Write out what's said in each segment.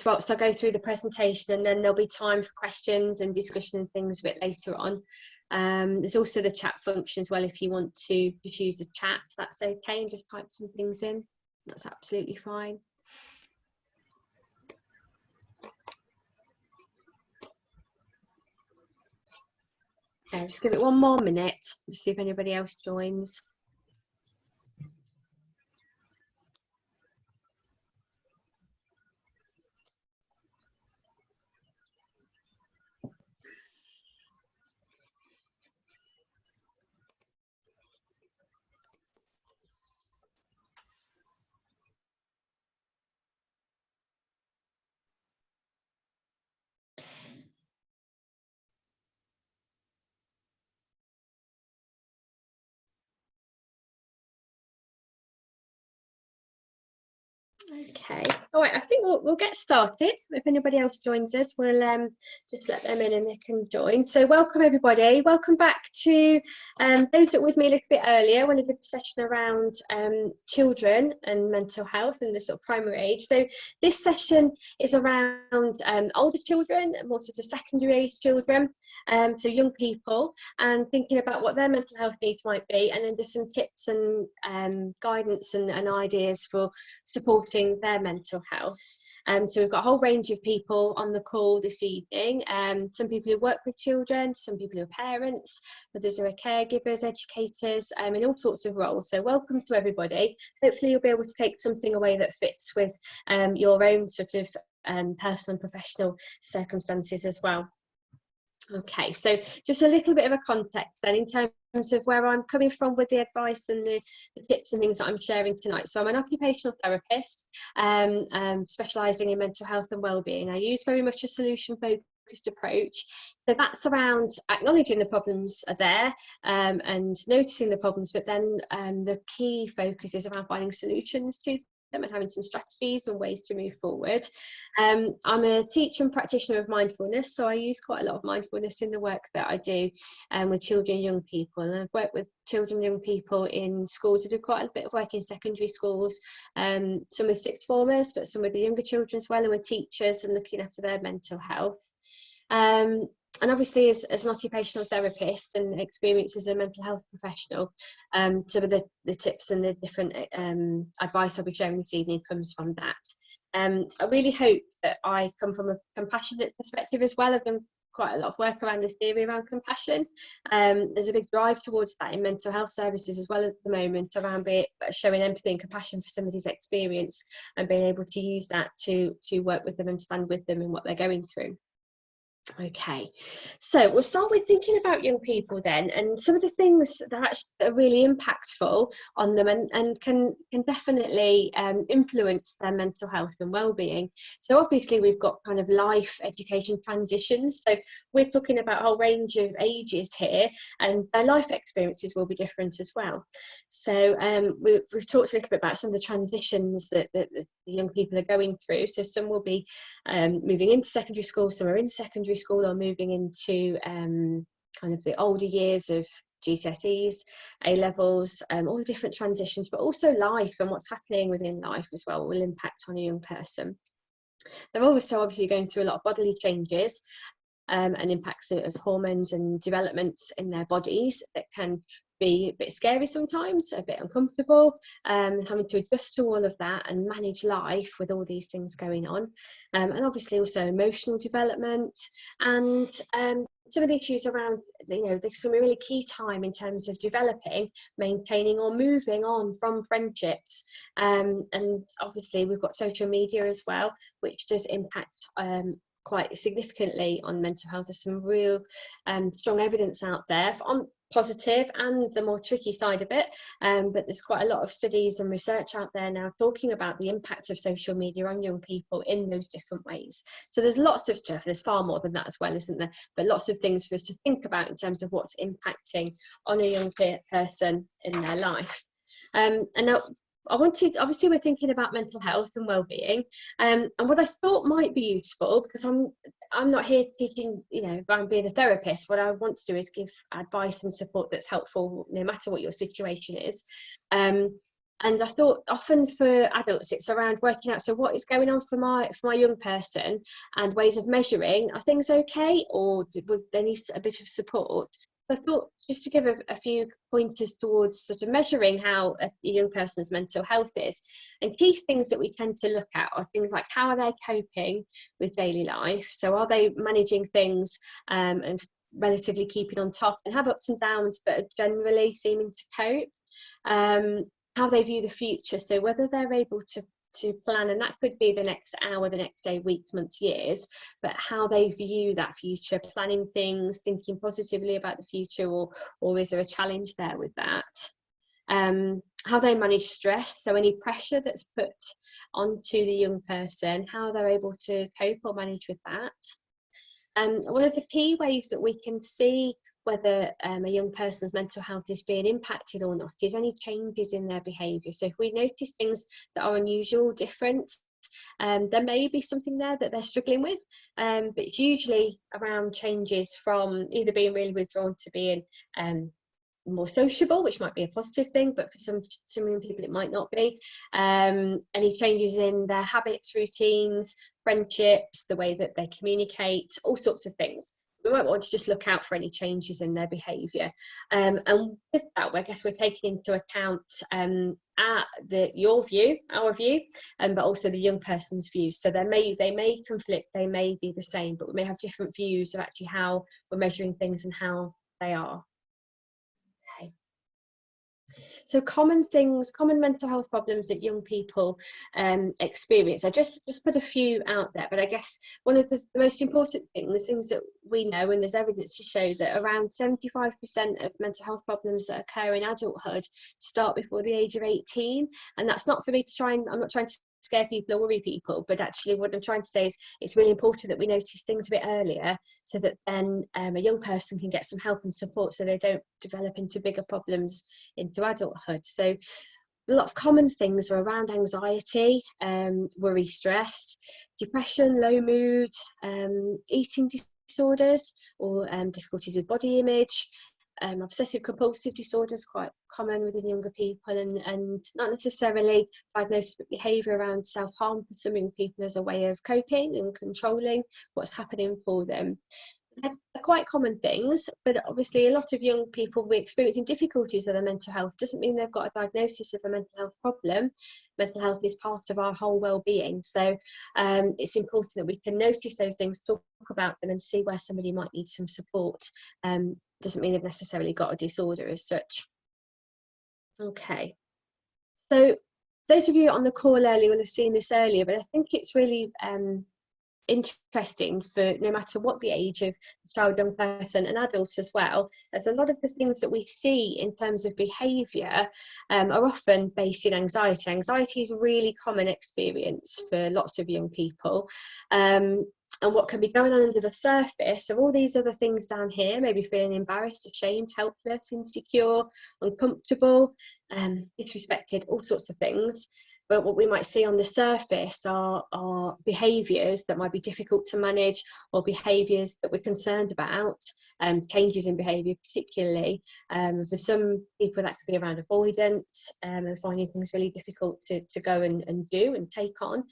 whilst I go through the presentation, and then there'll be time for questions and discussion and things a bit later on. There's also the chat function as well if you want to just use the chat, that's okay, and just type some things in, that's absolutely fine. Okay, just give it one more minute to see if anybody else joins. Okay, all right, I think we'll get started. If anybody else joins us, we'll just let them in and they can join. So welcome everybody, welcome back to those that were with me a little bit earlier when I did the session around children and mental health and the sort of primary age. So this session is around older children and also just secondary age children, so young people, and thinking about what their mental health needs might be, and then just some tips and guidance and ideas for supporting their mental health. So we've got a whole range of people on the call this evening. Some people who work with children, some people who are parents, others who are caregivers, educators, in all sorts of roles. So welcome to everybody. Hopefully you'll be able to take something away that fits with your own sort of personal and professional circumstances as well. Okay, so just a little bit of a context then in terms of where I'm coming from with the advice and the tips and things that I'm sharing tonight. So I'm an occupational therapist, specialising in mental health and wellbeing. I use very much a solution-focused approach. So that's around acknowledging the problems are there and noticing the problems, but then the key focus is around finding solutions to them and having some strategies and ways to move forward. I'm a teacher and practitioner of mindfulness, so I use quite a lot of mindfulness in the work that I do with children and young people. And I've worked with children and young people in schools. I do quite a bit of work in secondary schools, some with sixth formers, but some with the younger children as well, and with teachers and looking after their mental health. And obviously as an occupational therapist and experience as a mental health professional, some of the tips and the different advice I'll be sharing this evening comes from that. I really hope that I come from a compassionate perspective as well. I've done quite a lot of work around this theory around compassion. There's a big drive towards that in mental health services as well at the moment, around showing empathy and compassion for somebody's experience and being able to use that to work with them and stand with them in what they're going through. Okay, so we'll start with thinking about young people then, and some of the things that are really impactful on them and can definitely influence their mental health and well-being. So obviously we've got kind of life, education, transitions, so we're talking about a whole range of ages here, and their life experiences will be different as well. So we've talked a little bit about some of the transitions that the young people are going through. So some will be moving into secondary school, some are in secondary school or moving into kind of the older years of GCSEs, A-levels, all the different transitions, but also life and what's happening within life as well will impact on a young person. They're also obviously going through a lot of bodily changes and impacts of hormones and developments in their bodies that can be a bit scary sometimes, a bit uncomfortable, having to adjust to all of that and manage life with all these things going on, and obviously also emotional development and some of the issues around, there's some really key time in terms of developing, maintaining or moving on from friendships, and obviously we've got social media as well, which does impact quite significantly on mental health. There's some real strong evidence out there on positive and the more tricky side of it, but there's quite a lot of studies and research out there now talking about the impact of social media on young people in those different ways. So there's lots of stuff, there's far more than that as well, isn't there, but lots of things for us to think about in terms of what's impacting on a young person in their life. And now obviously we're thinking about mental health and well-being, and what I thought might be useful, because I'm not here teaching, I'm being a therapist, what I want to do is give advice and support that's helpful no matter what your situation is. And I thought often for adults, it's around working out, so what is going on for my young person, and ways of measuring, are things okay, or would they need a bit of support? So I thought just to give a few pointers towards sort of measuring how a young person's mental health is. And key things that we tend to look at are things like, how are they coping with daily life? So are they managing things and relatively keeping on top, and have ups and downs, but are generally seeming to cope? How they view the future, so whether they're able to plan, and that could be the next hour, the next day, weeks, months, years, but how they view that future, planning things, thinking positively about the future, or is there a challenge there with that? How they manage stress, so any pressure that's put onto the young person, how they're able to cope or manage with that. One of the key ways that we can see whether a young person's mental health is being impacted or not is any changes in their behaviour. So if we notice things that are unusual, different, there may be something there that they're struggling with, but it's usually around changes from either being really withdrawn to being more sociable, which might be a positive thing, but for some young people it might not be. Any changes in their habits, routines, friendships, the way that they communicate, all sorts of things. We might want to just look out for any changes in their behaviour. And with that, I guess we're taking into account your view, our view, but also the young person's views. So they may conflict, they may be the same, but we may have different views of actually how we're measuring things and how they are. Okay. So common mental health problems that young people experience. I just put a few out there, but I guess one of the most important things that we know, and there's evidence to show, that around 75% of mental health problems that occur in adulthood start before the age of 18. And that's not for me to I'm not trying to scare people or worry people, but actually what I'm trying to say is it's really important that we notice things a bit earlier, so that then a young person can get some help and support, so they don't develop into bigger problems into adulthood. So a lot of common things are around anxiety, worry, stress, depression, low mood, eating disorders, or difficulties with body image. Obsessive compulsive disorder is quite common within younger people, and not necessarily diagnosed, but behaviour around self-harm for some young people as a way of coping and controlling what's happening for them. They're quite common things, but obviously a lot of young people will be experiencing difficulties with their mental health. Doesn't mean they've got a diagnosis of a mental health problem. Mental health is part of our whole well-being, so it's important that we can notice those things, talk about them, and see where somebody might need some support. Doesn't mean they've necessarily got a disorder as such. Okay, so those of you on the call earlier will have seen this earlier, but I think it's really interesting for no matter what the age of the child, young person, and adults as well, as a lot of the things that we see in terms of behaviour are often based in anxiety. Anxiety is a really common experience for lots of young people. And what can be going on under the surface of all these other things down here, maybe feeling embarrassed, ashamed, helpless, insecure, uncomfortable, disrespected, all sorts of things. But what we might see on the surface are behaviours that might be difficult to manage, or behaviours that we're concerned about, changes in behaviour particularly. For some people that could be around avoidance, and finding things really difficult to go and do and take on.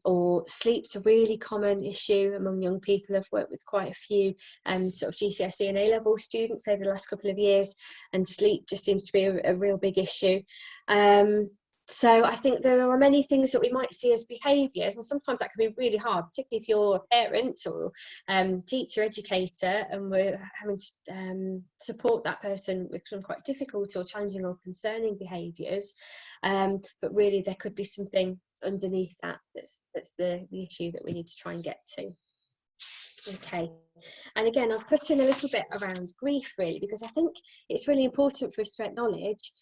Or sleep's a really common issue among young people. I've worked with quite a few sort of GCSE and A-level students over the last couple of years, and sleep just seems to be a real big issue. So I think there are many things that we might see as behaviours, and sometimes that can be really hard, particularly if you're a parent or teacher, educator, and we're having to support that person with some quite difficult or challenging or concerning behaviours. But really there could be something underneath that's the issue that we need to try and get to. Okay, and again I've put in a little bit around grief, really, because I think it's really important for us to acknowledge,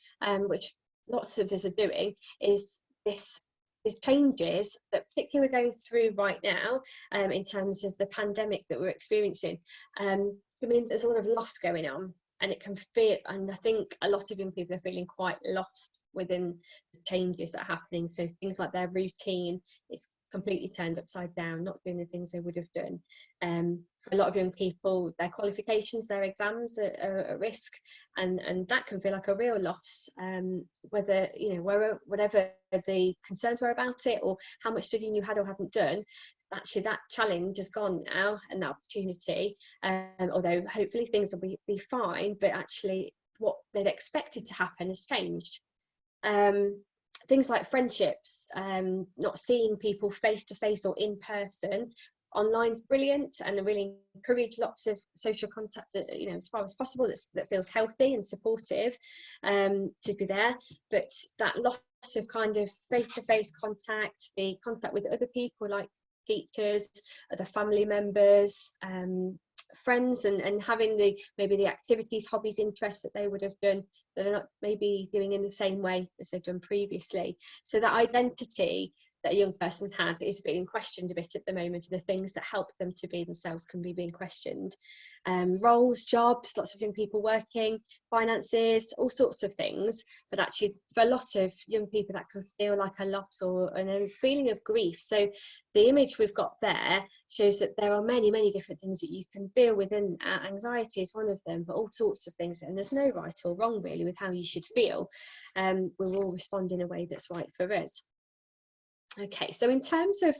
which lots of us are doing, is this changes that particularly we're going through right now, in terms of the pandemic that we're experiencing. I mean, there's a lot of loss going on, and it can feel, and I think a lot of young people are feeling quite lost within the changes that are happening. So things like their routine, it's completely turned upside down, not doing the things they would have done. For a lot of young people, their qualifications, their exams are at risk, and that can feel like a real loss, whether, you know, whatever the concerns were about it, or how much studying you had or hadn't done. Actually, that challenge is gone now, and that opportunity, although hopefully things will be fine, but actually what they'd expected to happen has changed. Things like friendships, not seeing people face to face or in person. Online's brilliant, and I really encourage lots of social contact, you know, as far as possible, that feels healthy and supportive, to be there. But that loss of kind of face-to-face contact, the contact with other people like teachers, other family members, friends, and having maybe the activities, hobbies, interests that they would have done that they're not maybe doing in the same way as they've done previously. So that identity that a young person had is being questioned a bit at the moment, and the things that help them to be themselves can be being questioned. Roles, jobs, lots of young people working, finances, all sorts of things. But actually for a lot of young people that can feel like a loss or a feeling of grief. So the image we've got there shows that there are many, many different things that you can feel within that. Anxiety is one of them, but all sorts of things, and there's no right or wrong really with how you should feel. We'll all respond in a way that's right for us. Okay, so in terms of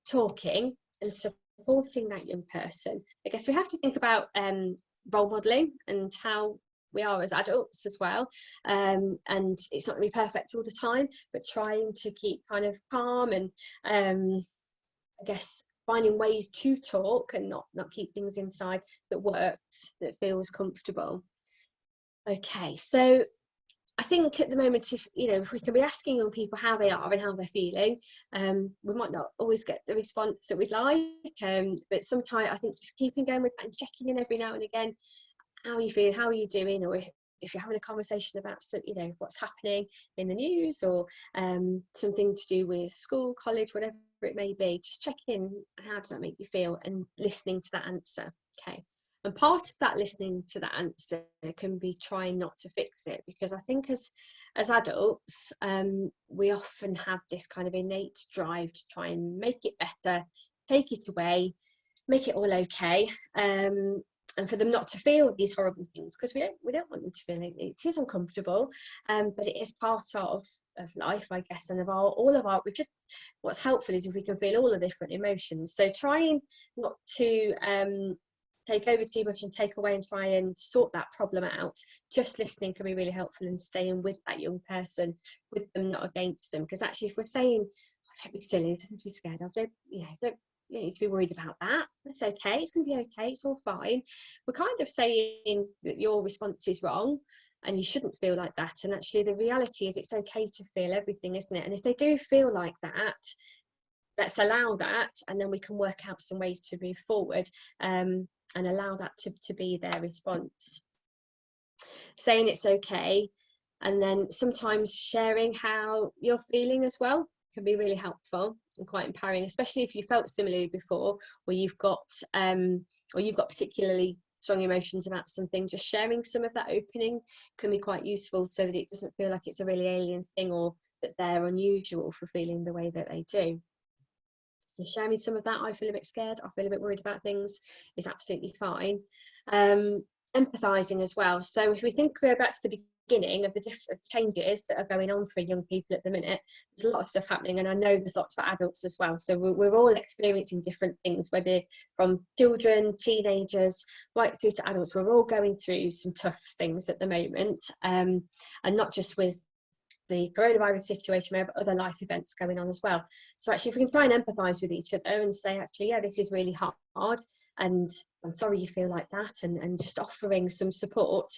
talking and supporting that young person, I guess we have to think about role modelling and how we are as adults as well. And it's not going to be perfect all the time, but trying to keep kind of calm and I guess finding ways to talk and not keep things inside that works, that feels comfortable. Okay, so I think at the moment, if we can be asking young people how they are and how they're feeling, we might not always get the response that we'd like, but sometimes I think just keeping going with that and checking in every now and again, how are you feeling, how are you doing, or if you're having a conversation about what's happening in the news, or something to do with school, college, whatever it may be, just check in, how does that make you feel, and listening to that answer. Okay. And part of that listening to that answer can be trying not to fix it, because I think as adults, we often have this kind of innate drive to try and make it better, take it away, make it all okay, and for them not to feel these horrible things, because we don't want them to feel it. It is uncomfortable, but it is part of life, I guess, and all of our. What's helpful is if we can feel all the different emotions. So trying not to take over too much and take away and try and sort that problem out. Just listening can be really helpful, and staying with that young person, with them, not against them. Because actually, if we're saying, don't be silly, don't be scared, don't you need to be worried about that, that's okay, it's going to be okay, it's all fine. We're kind of saying that your response is wrong and you shouldn't feel like that. And actually the reality is it's okay to feel everything, isn't it? And if they do feel like that, let's allow that, and then we can work out some ways to move forward, and allow that to be their response. Saying it's okay, and then sometimes sharing how you're feeling as well can be really helpful and quite empowering, especially if you felt similarly before, or you've got particularly strong emotions about something. Just sharing some of that opening can be quite useful, so that it doesn't feel like it's a really alien thing, or that they're unusual for feeling the way that they do. So sharing some of that, I feel a bit scared, I feel a bit worried about things, is absolutely fine. Empathizing as well. So if we go back to the beginning of the different changes that are going on for young people at the minute, there's a lot of stuff happening, and I know there's lots for adults as well. So we're all experiencing different things, whether from children, teenagers, right through to adults. We're all going through some tough things at the moment, and not just with the coronavirus situation, we have other life events going on as well. So actually, if we can try and empathise with each other and say, actually, yeah, this is really hard, and I'm sorry you feel like that, and just offering some support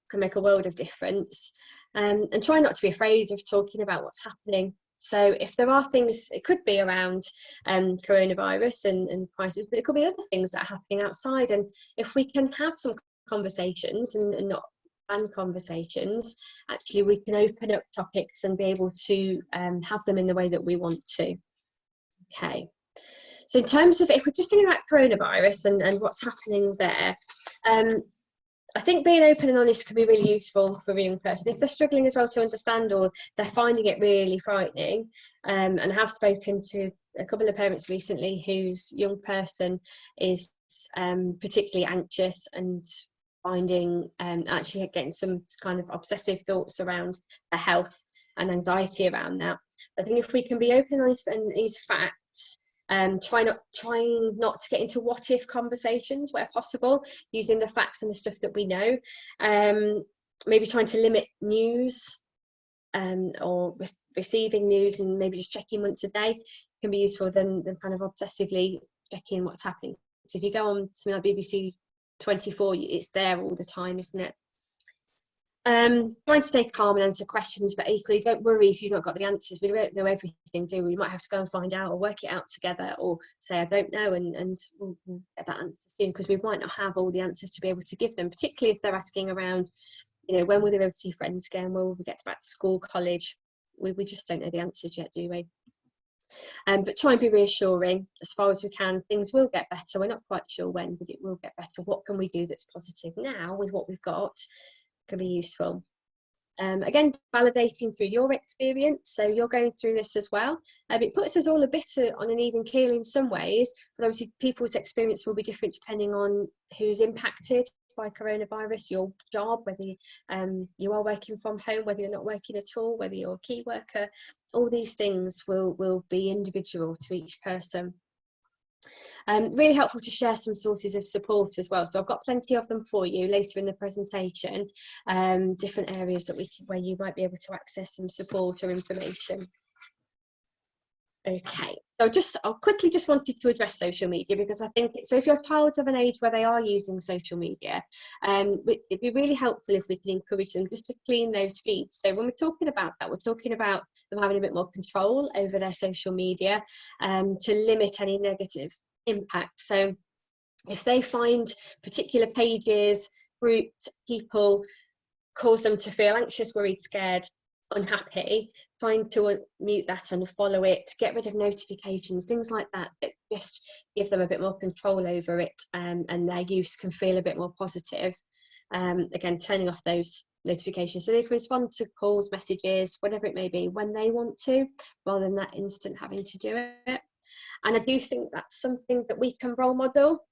can make a world of difference. And try not to be afraid of talking about what's happening. So if there are things, it could be around coronavirus and crisis, but it could be other things that are happening outside. And if we can have some conversations and not ban conversations, actually we can open up topics and be able to have them in the way that we want to. Okay, so in terms of, if we're just thinking about coronavirus and what's happening there, I think being open and honest can be really useful for a young person if they're struggling as well to understand, or they're finding it really frightening. And I have spoken to a couple of parents recently whose young person is particularly anxious and finding actually getting some kind of obsessive thoughts around their health and anxiety around that. I think if we can be open, honest, and use facts, trying not to get into what if conversations where possible, using the facts and the stuff that we know, maybe trying to limit news or receiving news, and maybe just checking once a day can be useful than kind of obsessively checking what's happening. So if you go on something like BBC 24, it's there all the time, isn't it? Trying to stay calm and answer questions, but equally don't worry if you've not got the answers. We don't know everything, do we? We might have to go and find out or work it out together, or say I don't know, and we'll get that answer soon, because we might not have all the answers to be able to give them, particularly if they're asking around, you know, when will they be able to see friends again, when will we get back to school, college. We just don't know the answers yet, do we? But try and be reassuring as far as we can. Things will get better. We're not quite sure when, but it will get better. What can we do that's positive now with what we've got can be useful. Again, validating through your experience. So you're going through this as well. It puts us all a bit on an even keel in some ways, but obviously people's experience will be different depending on who's impacted by coronavirus, your job, whether you are working from home, whether you're not working at all, whether you're a key worker. All these things will be individual to each person. Really helpful to share some sources of support as well. So I've got plenty of them for you later in the presentation, different areas that where you might be able to access some support or information. Okay, so I quickly just wanted to address social media, because I think, so if your child's of an age where they are using social media, it'd be really helpful if we can encourage them just to clean those feeds. So when we're talking about that, we're talking about them having a bit more control over their social media, to limit any negative impact. So if they find particular pages, groups, people cause them to feel anxious, worried, scared, unhappy, trying to mute that, unfollow it, get rid of notifications, things like that, that just give them a bit more control over it, and their use can feel a bit more positive. Again, turning off those notifications so they can respond to calls, messages, whatever it may be, when they want to, rather than that instant having to do it. And I do think that's something that we can role model.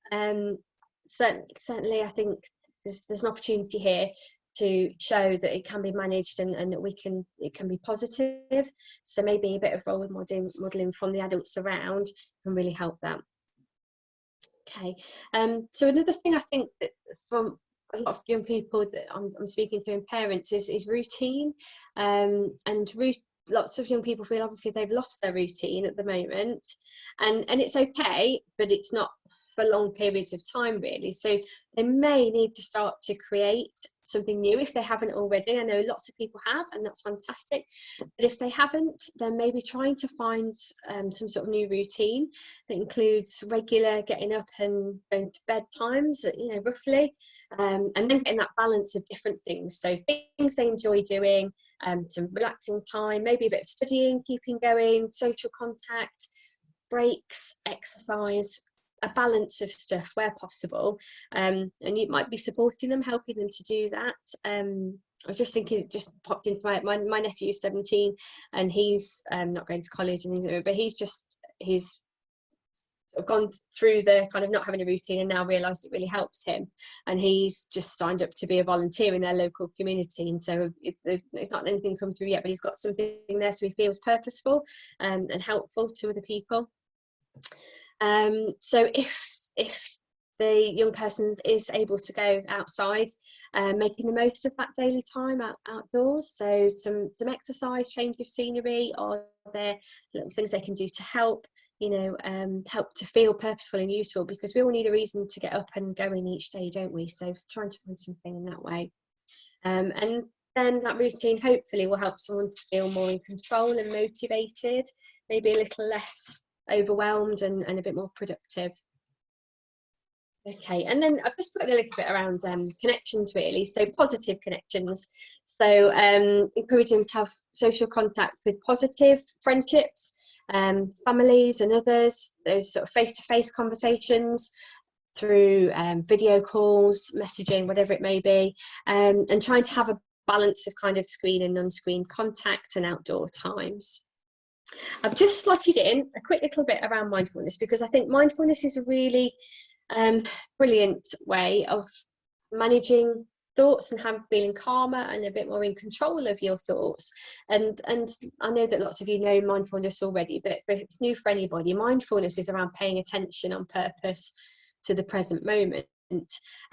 Certainly I think there's an opportunity here to show that it can be managed, and that it can be positive. So maybe a bit of role modelling from the adults around can really help that. Okay, so another thing I think that from a lot of young people that I'm speaking to, and parents, is routine. Lots of young people feel obviously they've lost their routine at the moment, and it's okay, but it's not for long periods of time really. So they may need to start to create something new if they haven't already. I know lots of people have, and that's fantastic, but if they haven't, then maybe trying to find some sort of new routine that includes regular getting up and going to bed times, you know, roughly, and then getting that balance of different things. So things they enjoy doing, some relaxing time, maybe a bit of studying, keeping going, social contact, breaks, exercise, a balance of stuff where possible, and you might be supporting them, helping them to do that. I was just thinking, it just popped into my nephew's 17, and he's not going to college, and he's gone through the kind of not having a routine, and now realised it really helps him, and he's just signed up to be a volunteer in their local community. And so it's not anything come through yet, but he's got something there, so he feels purposeful and helpful to other people. So if the young person is able to go outside, making the most of that daily time outdoors, so some exercise, change of scenery, or there little things they can do to help, you know, help to feel purposeful and useful, because we all need a reason to get up and go in each day, don't we? So trying to find something in that way, and then that routine hopefully will help someone to feel more in control and motivated, maybe a little less overwhelmed, and a bit more productive. Okay, and then I've just put a little bit around connections really, so positive connections. So encouraging to have social contact with positive friendships, families and others, those sort of face-to-face conversations through video calls, messaging, whatever it may be, and trying to have a balance of kind of screen and non-screen contact and outdoor times. I've just slotted in a quick little bit around mindfulness, because I think mindfulness is a really brilliant way of managing thoughts and feeling calmer and a bit more in control of your thoughts. And I know that lots of you know mindfulness already, but if it's new for anybody, mindfulness is around paying attention on purpose to the present moment,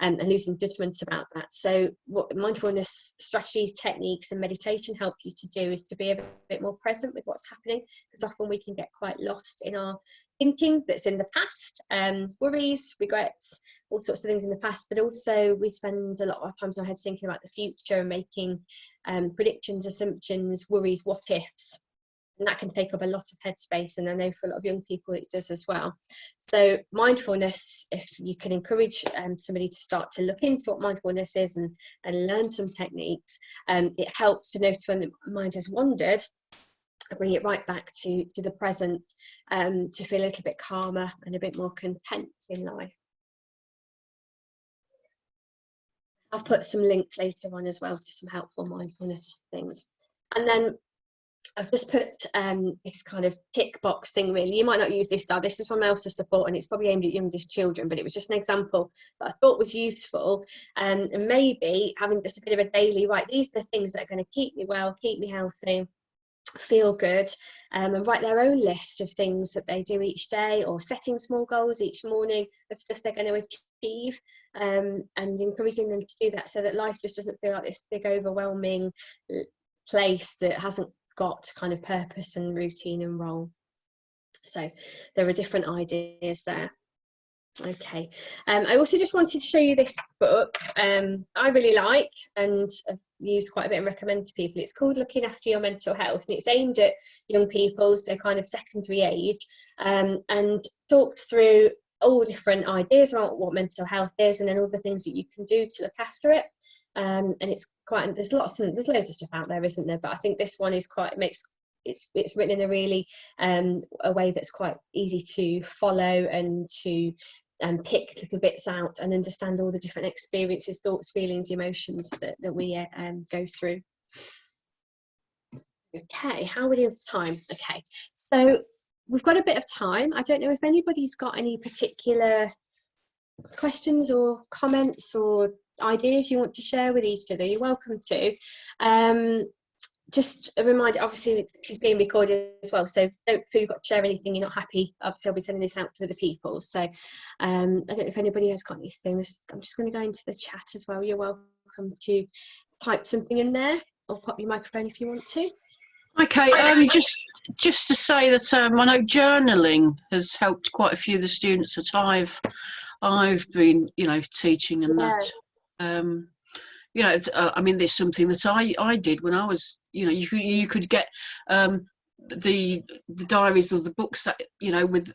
and losing judgment about that. So what mindfulness strategies, techniques and meditation help you to do is to be a bit more present with what's happening, because often we can get quite lost in our thinking that's in the past, worries, regrets, all sorts of things in the past, but also we spend a lot of times in our heads thinking about the future and making predictions, assumptions, worries, what ifs. And that can take up a lot of headspace, and I know for a lot of young people it does as well. So mindfulness, if you can encourage somebody to start to look into what mindfulness is and learn some techniques, it helps to notice when the mind has wandered, bring it right back to the present, to feel a little bit calmer and a bit more content in life. I've put some links later on as well to some helpful mindfulness things. And then I've just put this kind of tick box thing, really. You might not use this style. This is from Elsa Support, and it's probably aimed at younger children, but it was just an example that I thought was useful. And maybe having just a bit of a daily, right, these are the things that are going to keep me well, keep me healthy, feel good, and write their own list of things that they do each day, or setting small goals each morning of stuff they're going to achieve, and encouraging them to do that, so that life just doesn't feel like this big overwhelming place that hasn't got kind of purpose and routine and role. So there are different ideas there. Okay, I also just wanted to show you this book I really like and use quite a bit and recommend to people. It's called Looking After Your Mental Health, and it's aimed at young people, so kind of secondary age, and talks through all different ideas about what mental health is, and then all the things that you can do to look after it. And it's quite, there's loads of stuff out there, isn't there? But I think this one is quite, it's written in a really a way that's quite easy to follow and to pick little bits out and understand all the different experiences, thoughts, feelings, emotions that we go through. Okay, how are we doing for time? Okay, so we've got a bit of time. I don't know if anybody's got any particular questions or comments or ideas you want to share with each other. You're welcome to. Just a reminder, obviously this is being recorded as well, so don't feel you've got to share anything you're not happy. Obviously I'll be sending this out to other people, so I don't know if anybody has got anything. I'm just going to go into the chat as well. You're welcome to type something in there or pop your microphone if you want to. Okay, just to say that I know journaling has helped quite a few of the students that I've been, teaching, and that, I mean, there's something that I did when I was, you could get the diaries or the books that, with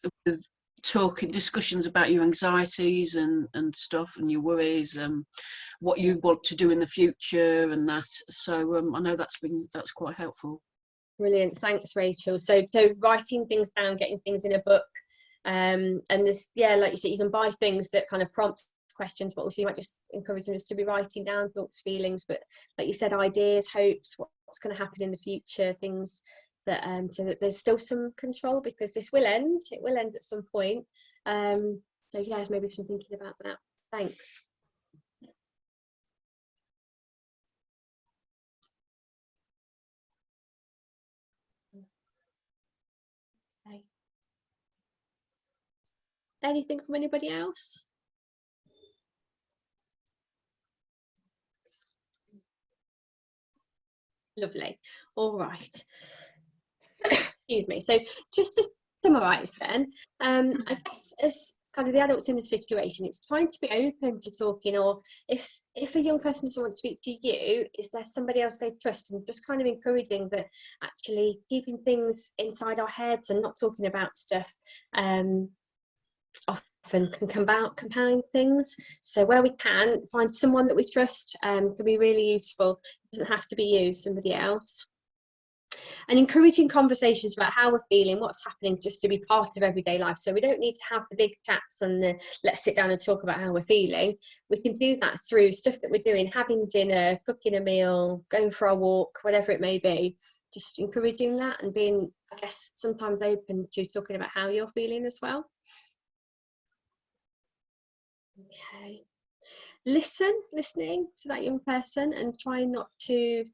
talking discussions about your anxieties and stuff, and your worries, and what you want to do in the future and that. So I know that's quite helpful. Brilliant, thanks Rachel. So writing things down, getting things in a book, and this, like you said, you can buy things that kind of prompt questions, but also you might just encourage them to be writing down thoughts, feelings, but like you said, ideas, hopes, what's going to happen in the future, things that so that there's still some control, because this will end, it will end at some point. So yeah, maybe some thinking about that. Thanks. Okay. Anything from anybody else? Lovely. All right. Excuse me. So just to summarise then, I guess as kind of the adults in the situation, it's trying to be open to talking, or if a young person doesn't want to speak to you, is there somebody else they trust, and just kind of encouraging that actually keeping things inside our heads and not talking about stuff often can compound things. So where we can find someone that we trust can be really useful. It doesn't have to be you, somebody else. And encouraging conversations about how we're feeling, what's happening, just to be part of everyday life. So we don't need to have the big chats and the let's sit down and talk about how we're feeling. We can do that through stuff that we're doing, having dinner, cooking a meal, going for a walk, whatever it may be. Just encouraging that and being I guess sometimes open to talking about how you're feeling as well. Okay. Listening to that young person, and try not to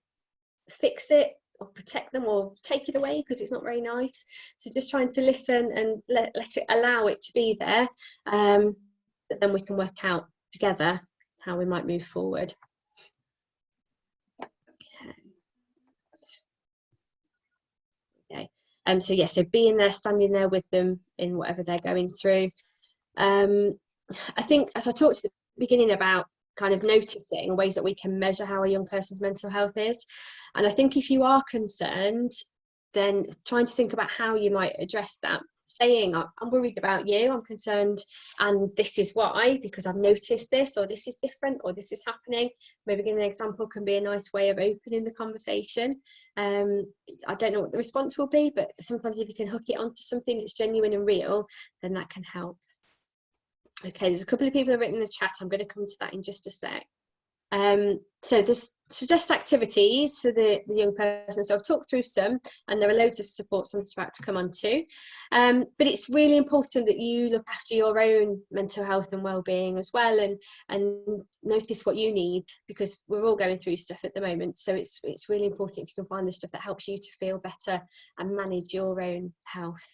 fix it or protect them or take it away, because it's not very nice. So just trying to listen and let it, allow it to be there, but then we can work out together how we might move forward. Okay. So yeah, so being there, standing there with them in whatever they're going through. I think, as I talked at the beginning about kind of noticing ways that we can measure how a young person's mental health is, and I think if you are concerned, then trying to think about how you might address that, saying, I'm worried about you, I'm concerned, and this is why, because I've noticed this, or this is different, or this is happening. Maybe giving an example can be a nice way of opening the conversation. I don't know what the response will be, but sometimes if you can hook it onto something that's genuine and real, then that can help. Okay, there's a couple of people who have written in the chat. I'm going to come to that in just a sec. So this suggest activities for the young person. So I've talked through some, and there are loads of supports I'm about to come on to. But it's really important that you look after your own mental health and well-being as well, and notice what you need, because we're all going through stuff at the moment. So it's really important if you can find the stuff that helps you to feel better and manage your own health.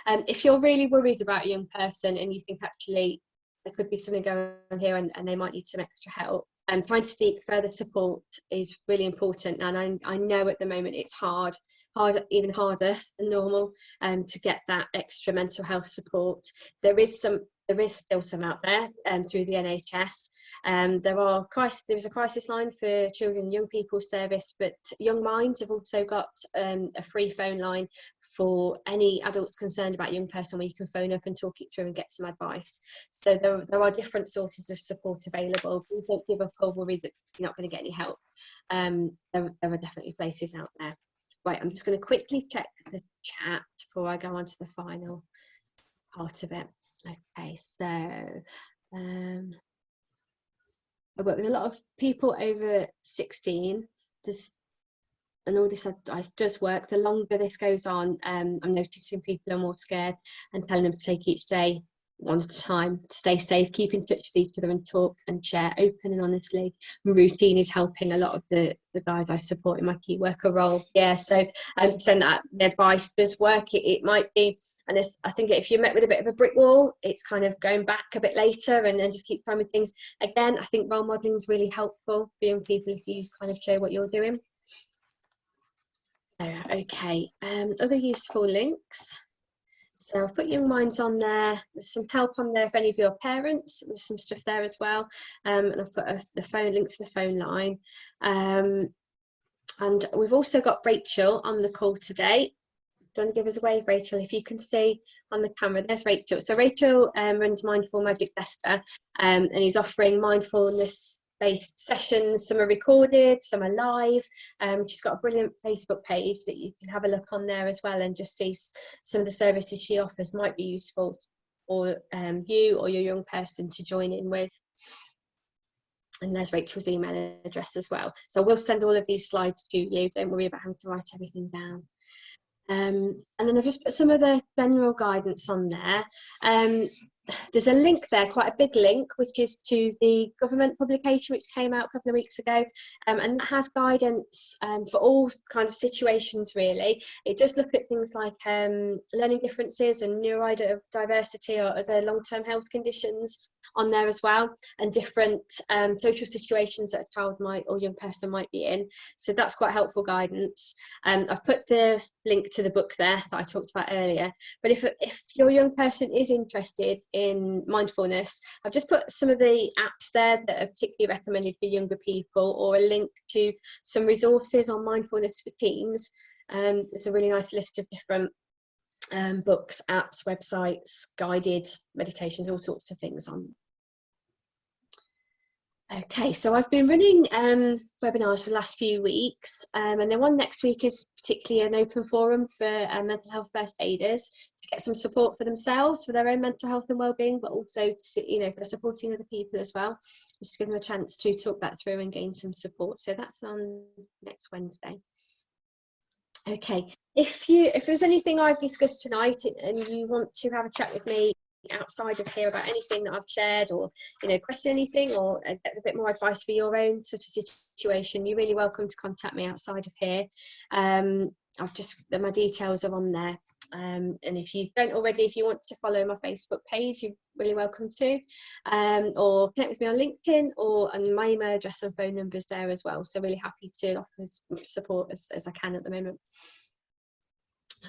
If you're really worried about a young person and you think actually there could be something going on here and they might need some extra help, trying to seek further support is really important. And I know at the moment it's even harder than normal to get that extra mental health support. There is still some out there through the NHS. There is a crisis line for children and young people service, but Young Minds have also got a free phone line for any adults concerned about a young person, where you can phone up and talk it through and get some advice. So there are different sources of support available. Please don't give up or worry that you're not going to get any help. There are definitely places out there. Right, I'm just going to quickly check the chat before I go on to the final part of it. Okay, so I work with a lot of people over 16. And all this does work. The longer this goes on, I'm noticing people are more scared, and telling them to take each day one at a time, stay safe, keep in touch with each other and talk and share open and honestly. Routine is helping a lot of the guys I support in my key worker role. Yeah, so I'm saying that the advice does work. It might be, and I think if you're met with a bit of a brick wall, it's kind of going back a bit later and just keep trying with things. Again, I think role modelling is really helpful for young people if you kind of show what you're doing. Okay, other useful links. So I've put Young Minds on there. There's some help on there if any of your parents. There's some stuff there as well. And I've put the phone link to the phone line. And we've also got Rachel on the call today. Do you want to give us a wave, Rachel? If you can see on the camera, there's Rachel. So Rachel runs Mindful Magic Leicester, and he's offering mindfulness-based sessions. Some are recorded, some are live. She's got a brilliant Facebook page that you can have a look on there as well, and just see some of the services she offers might be useful for you or your young person to join in with. And there's Rachel's email address as well. So we'll send all of these slides to you. Don't worry about having to write everything down. And then I've just put some of the general guidance on there. There's a link there, quite a big link, which is to the government publication which came out a couple of weeks ago, and that has guidance for all kind of situations really. It does look at things like learning differences and neurodiversity or other long-term health conditions on there as well, and different social situations that a child might or young person might be in. So that's quite helpful guidance. I've put the link to the book there that I talked about earlier, but if your young person is interested in mindfulness, I've just put some of the apps there that are particularly recommended for younger people, or a link to some resources on mindfulness for teens. There's a really nice list of different books, apps, websites, guided meditations, all sorts of things on. Okay, so I've been running webinars for the last few weeks, and then one next week is particularly an open forum for mental health first aiders to get some support for themselves, for their own mental health and wellbeing, but also to, if they're supporting other people as well, just to give them a chance to talk that through and gain some support. So that's on next Wednesday. Okay, if there's anything I've discussed tonight and you want to have a chat with me outside of here about anything that I've shared, or question anything, or get a bit more advice for your own sort of situation, you're really welcome to contact me outside of here. My details are on there, and if you don't already, if you want to follow my Facebook page, you're really welcome to, or connect with me on LinkedIn, and my email address and phone numbers there as well. So really happy to offer as much support as I can at the moment.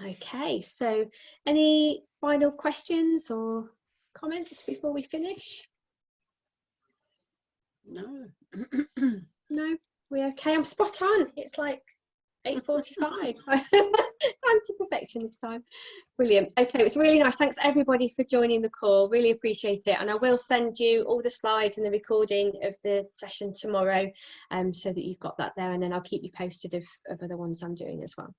Okay, so any final questions or comments before we finish? No. No, we're okay. I'm spot on. It's like 8:45. I'm to perfection this time. Brilliant. Okay, it was really nice. Thanks everybody for joining the call. Really appreciate it. And I will send you all the slides and the recording of the session tomorrow, so that you've got that there, and then I'll keep you posted of other ones I'm doing as well.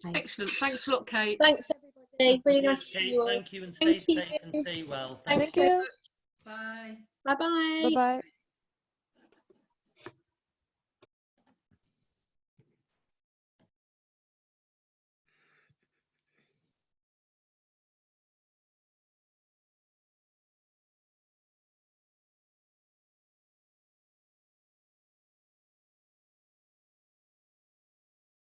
Okay. Excellent. Thanks a lot, Kate. Thanks everybody. Really nice to Kate, see you all. thank you, and stay Thank you. safe and stay well. Thanks Thank so you. much. Bye. Bye bye. Bye bye.